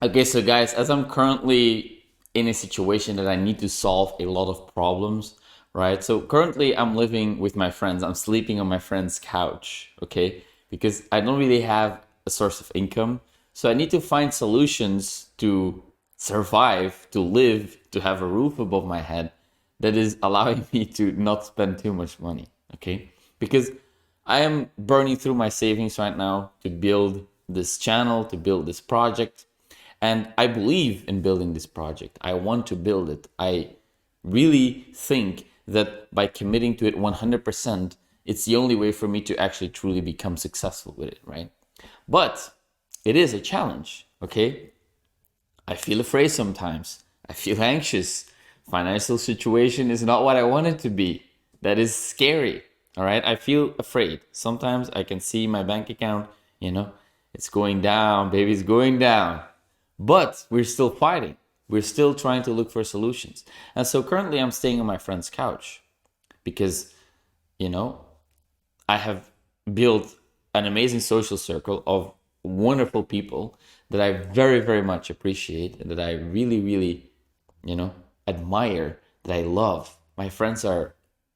Okay, so guys, as I'm currently in a situation that I need to solve a lot of problems, right? So currently I'm living with my friends. I'm sleeping on my friend's couch, okay? Because I don't really have a source of income. So I need to find solutions to survive, to live, to have a roof above my head that is allowing me to not spend too much money, okay? Because I am burning through my savings right now to build this channel, to build this project. And I believe in building this project. I want to build it. I really think that by committing to it 100%, it's the only way for me to actually truly become successful with it, right? But it is a challenge, okay? I feel afraid sometimes. I feel anxious. Financial situation is not what I want it to be. That is scary. All right. I feel afraid. Sometimes I can see my bank account, it's going down, baby, it's going down. But we're still fighting. We're still trying to look for solutions. And so currently I'm staying on my friend's couch because, you know, I have built an amazing social circle of wonderful people that I very, very much appreciate and that I really, really, admire, that I love. My friends are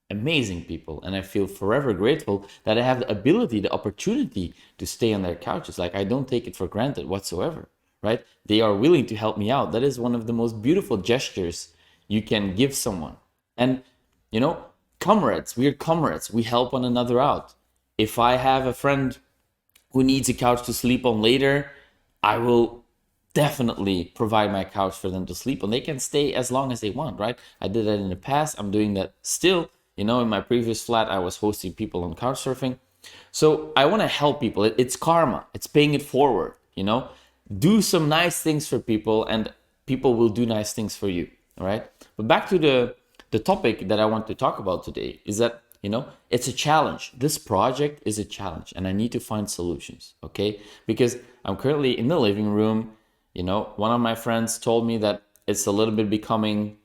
amazing people, and I feel forever grateful that I have the ability, the opportunity to stay on their couches. Like, I don't take it for granted whatsoever, right? They are willing to help me out. That is one of the most beautiful gestures you can give someone. And, you know, comrades, we're comrades. We help one another out. If I have a friend who needs a couch to sleep on later, I will definitely provide my couch for them to sleep on. They can stay as long as they want, right? I did that in the past. I'm doing that still. In my previous flat, I was hosting people on couch surfing. So I want to help people. It's karma. It's paying it forward. Do some nice things for people and people will do nice things for you. All right. But back to the topic that I want to talk about today is that it's a challenge. This project is a challenge and I need to find solutions, okay? Because I'm currently in the living room. One of my friends told me that it's a little bit becoming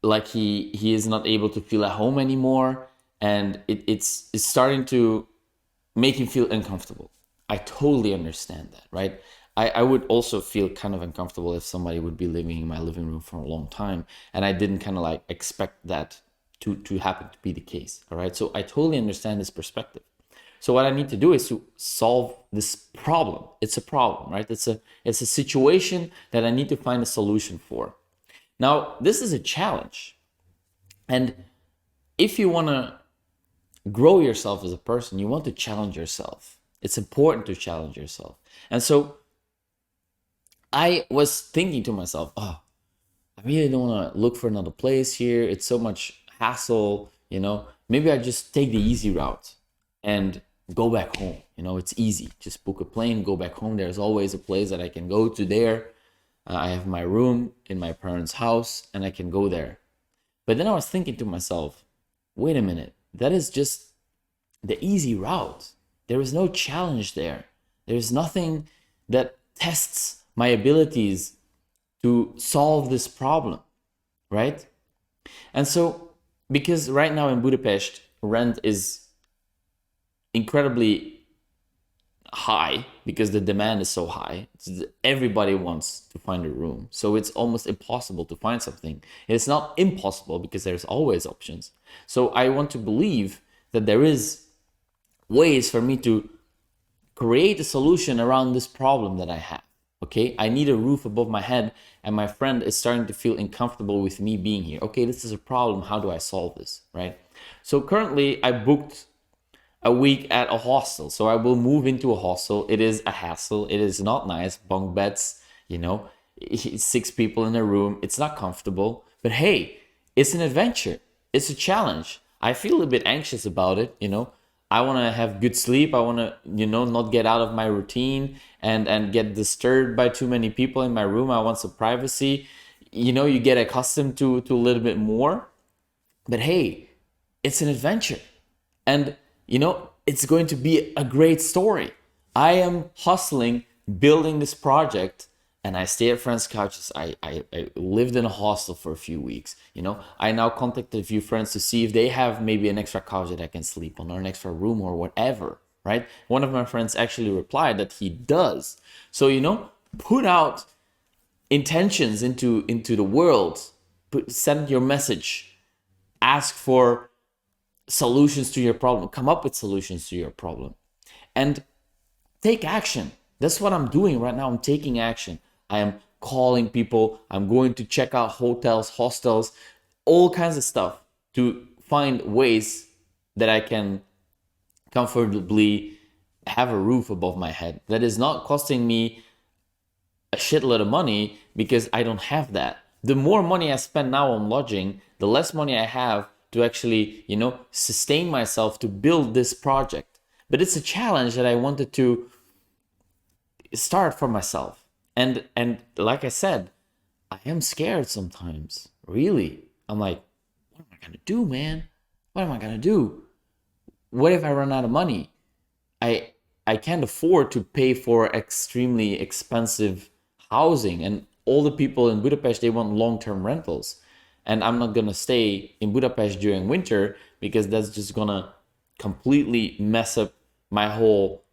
like he is not able to feel at home anymore, and it's starting to make him feel uncomfortable. I totally understand that, right? I would also feel kind of uncomfortable if somebody would be living in my living room for a long time and I didn't kind of like expect that to happen to be the case. All right. So I totally understand this perspective. So what I need to do is to solve this problem. It's a problem, right? It's a situation that I need to find a solution for. Now, this is a challenge. And if you want to grow yourself as a person, you want to challenge yourself. It's important to challenge yourself. And so I was thinking to myself, oh, I really don't want to look for another place here. It's so much hassle. Maybe I just take the easy route and go back home. It's easy. Just book a plane, go back home. There's always a place that I can go to there. I have my room in my parents' house and I can go there. But then I was thinking to myself, wait a minute, that is just the easy route. There is no challenge there. There's nothing that tests my abilities to solve this problem, right? And so, because right now in Budapest, rent is incredibly high because the demand is so high. Everybody wants to find a room. So it's almost impossible to find something. It's not impossible because there's always options. So I want to believe that there is ways for me to create a solution around this problem that I have. Okay, I need a roof above my head, and my friend is starting to feel uncomfortable with me being here. Okay, this is a problem. How do I solve this? Right? So currently, I booked a week at a hostel. So I will move into a hostel. It is a hassle. It is not nice. Bunk beds, 6 people in a room. It's not comfortable. But hey, it's an adventure. It's a challenge. I feel a bit anxious about it. I want to have good sleep. I want to, not get out of my routine and get disturbed by too many people in my room. I want some privacy. You get accustomed to a little bit more. But hey, it's an adventure. And, it's going to be a great story. I am hustling, building this project, and I stay at friends' couches. I lived in a hostel for a few weeks. I now contacted a few friends to see if they have maybe an extra couch that I can sleep on or an extra room or whatever, right? One of my friends actually replied that he does. So, put out intentions into the world, send your message, ask for solutions to your problem, come up with solutions to your problem, and take action. That's what I'm doing right now. I'm taking action. I am calling people. I'm going to check out hotels, hostels, all kinds of stuff to find ways that I can comfortably have a roof above my head that is not costing me a shitload of money, because I don't have that. The more money I spend now on lodging, the less money I have to actually, sustain myself to build this project. But it's a challenge that I wanted to start for myself. And like I said, I am scared sometimes. Really. I'm like, what am I gonna do, man? What am I gonna do? What if I run out of money? I I can't afford to pay for extremely expensive housing, and all the people in Budapest, they want long-term rentals. And I'm not gonna stay in Budapest during winter, because that's just gonna completely mess up my whole,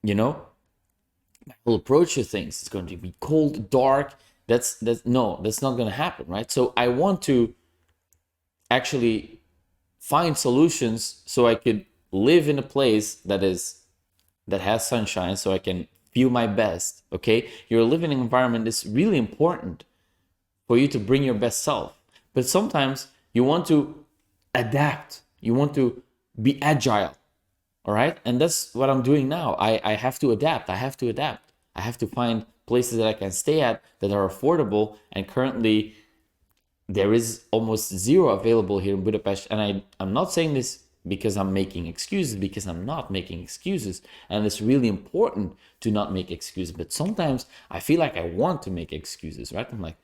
you know, whole approach to things. It's going to be cold, dark. That's no, that's not gonna happen, right? So I want to actually find solutions so I could live in a place that has sunshine, so I can feel my best. Okay, your living environment is really important for you to bring your best self. But sometimes you want to adapt, you want to be agile. All right, and that's what I'm doing now. I have to adapt. I have to find places that I can stay at that are affordable, and currently there is almost zero available here in Budapest. And I'm not saying this because I'm making excuses, because I'm not making excuses. And it's really important to not make excuses. But sometimes I feel like I want to make excuses, right? I'm like,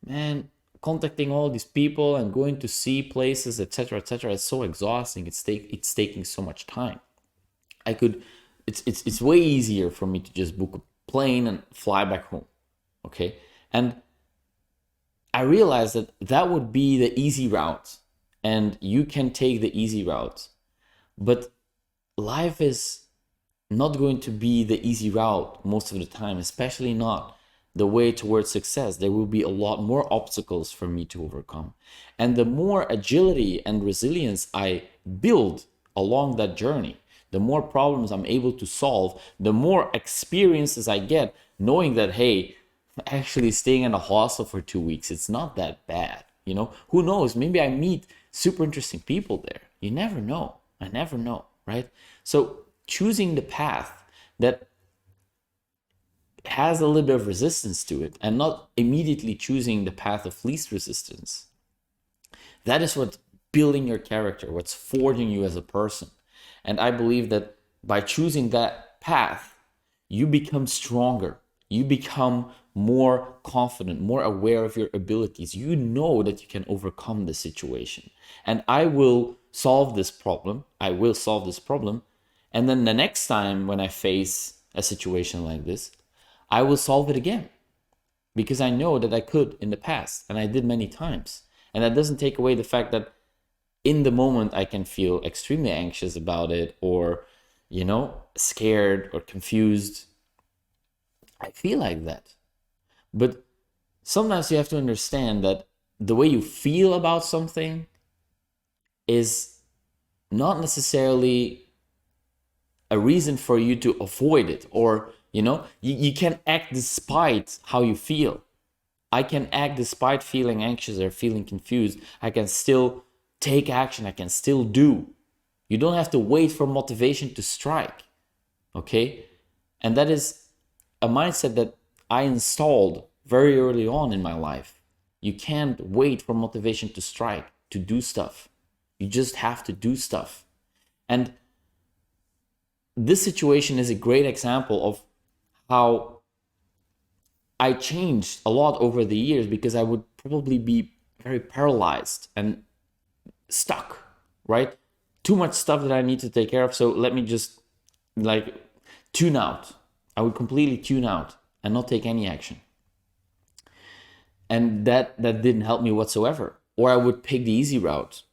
man, contacting all these people and going to see places, etc., it's so exhausting. It's taking so much time. I could, it's way easier for me to just book a plane and fly back home. Okay. And I realized that that would be the easy route, and you can take the easy route. But life is not going to be the easy route most of the time, especially not the way towards success. There will be a lot more obstacles for me to overcome. And the more agility and resilience I build along that journey, the more problems I'm able to solve, the more experiences I get, knowing that, hey, actually staying in a hostel for 2 weeks, it's not that bad. Who knows? Maybe I meet super interesting people there. You never know. I never know, right? So choosing the path that has a little bit of resistance to it, and not immediately choosing the path of least resistance, that is what's building your character, what's forging you as a person. And I believe that by choosing that path, you become stronger. You become more confident, more aware of your abilities. You know that you can overcome the situation. And I will solve this problem. I will solve this problem. And then the next time when I face a situation like this, I will solve it again, because I know that I could in the past, and I did many times. And that doesn't take away the fact that in the moment I can feel extremely anxious about it, or, scared or confused. I feel like that. But sometimes you have to understand that the way you feel about something is not necessarily a reason for you to avoid it, or, you can act despite how you feel. I can act despite feeling anxious or feeling confused. I can still take action. I can still do. You don't have to wait for motivation to strike. Okay? And that is a mindset that I installed very early on in my life. You can't wait for motivation to strike, to do stuff. You just have to do stuff. And this situation is a great example of how I changed a lot over the years, because I would probably be very paralyzed and stuck, right? Too much stuff that I need to take care of. So let me just tune out. I would completely tune out and not take any action. And that didn't help me whatsoever. Or I would pick the easy route,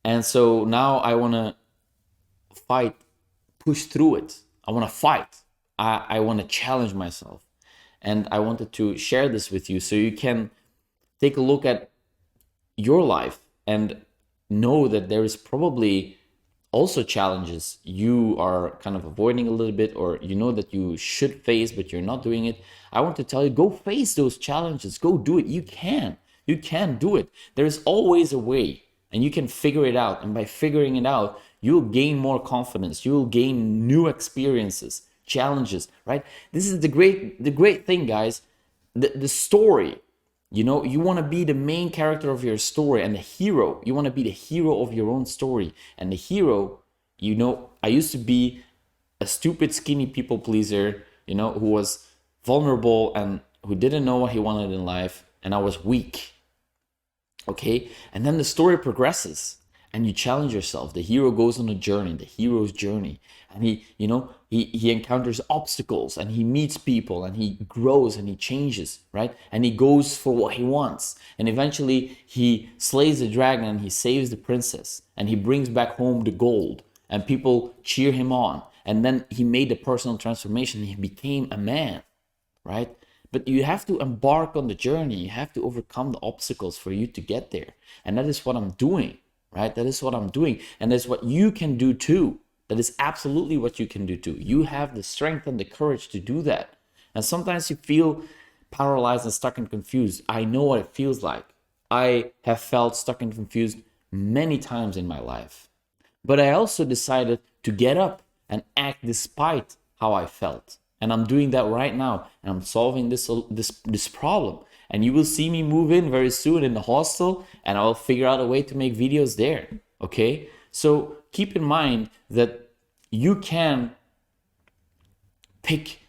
And so now I want to fight, push through it. I want to fight. I want to challenge myself. And I wanted to share this with you so you can take a look at your life and know that there is probably also challenges you are kind of avoiding a little bit, or you know that you should face but you're not doing it. I want to tell you, go face those challenges, go do it. You can do it. There's always a way, and you can figure it out, and by figuring it out you'll gain more confidence, you'll gain new experiences, challenges, right? This is the great thing, guys. The story, you want to be the main character of your story, and the hero, you want to be the hero of your own story. And the hero, I used to be a stupid, skinny people pleaser, who was vulnerable and who didn't know what he wanted in life, and I was weak. Okay, and then the story progresses and you challenge yourself. The hero goes on a journey, the hero's journey, and he encounters obstacles, and he meets people, and he grows, and he changes, right? And he goes for what he wants, and eventually he slays the dragon, and he saves the princess, and he brings back home the gold, and people cheer him on. And then he made the personal transformation, he became a man, right? But you have to embark on the journey. You have to overcome the obstacles for you to get there. And that is what I'm doing, right? That is what I'm doing. And that's what you can do too. That is absolutely what you can do too. You have the strength and the courage to do that. And sometimes you feel paralyzed and stuck and confused. I know what it feels like. I have felt stuck and confused many times in my life. But I also decided to get up and act despite how I felt. And I'm doing that right now, and I'm solving this problem. And you will see me move in very soon in the hostel, and I'll figure out a way to make videos there. Okay? So keep in mind that you can pick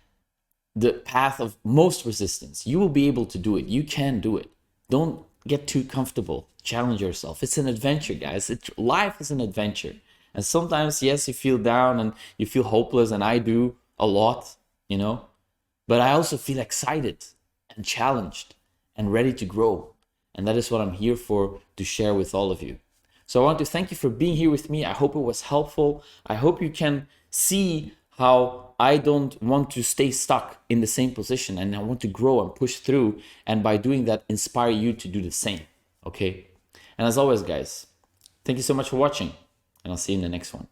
the path of most resistance. You will be able to do it. You can do it. Don't get too comfortable. Challenge yourself. It's an adventure, guys. Life is an adventure. And sometimes, yes, you feel down and you feel hopeless, and I do a lot. But I also feel excited and challenged and ready to grow. And that is what I'm here for, to share with all of you. So I want to thank you for being here with me. I hope it was helpful. I hope you can see how I don't want to stay stuck in the same position, and I want to grow and push through. And by doing that, inspire you to do the same. Okay? And as always, guys, thank you so much for watching, and I'll see you in the next one.